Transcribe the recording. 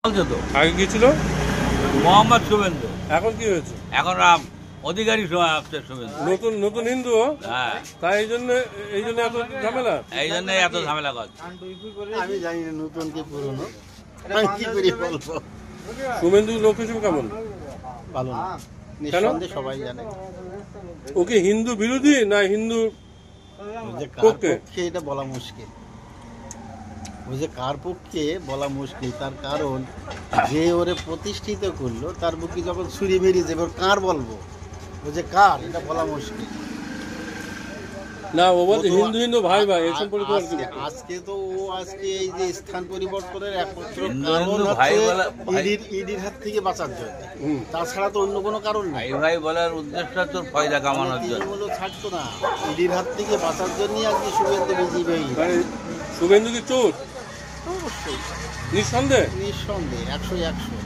বলছে তো আগে কি ছিল? মোহাম্মদ শুভেন্দু। এখন কি হয়েছে? এখন অধিকারী শুভেন্দু নতুন নতুন হিন্দু। হ্যাঁ, তাই এই জন্য এত ঝামেলা। এই জন্য এত ঝামেলা করছে। আমি জানি না নতুন কি পুরনো, আমি কি করে বলবো। শুভেন্দু লোক হিসেবে কেমন? ভালো না, নিঃসন্দেহে সবাই জানে। ওকে হিন্দু বিরোধী না হিন্দু যে কার পক্ষে? পক্ষে এটা বলা মুশকিল, ওই যে কার পক্ষে বলা মুশকিল, তার কারণ যে ওরে প্রতিষ্ঠিত করলো তার বুকে যখন ছুরি বেরিয়ে যাবে ওর কার বলবো, ও যে কার এটা বলা মুশকিল না। ও বলছে হিন্দু হিন্দু ভাই ভাই এই সম্পর্কে আজকে তো ও আজকে এই যে স্থান পরিবর্তনের একমাত্র হিন্দু কারণ হিন্দু ভাই বলা ইডির হাত থেকে বাঁচার জন্য, তাছাড়া তো অন্য কোনো কারণ নেই। ভাই ভাই বলার উদ্দেশ্যটা তোর ফয়দা কামানোর জন্য। তৃণমূলও ছাড়তো না, ইডির হাত থেকে বাঁচার জন্যই আজকে শুভেন্দু বিজেপি। শুভেন্দু কি চোর? অবশ্যই নিঃসন্দেহে নিঃসন্দেহে 100-100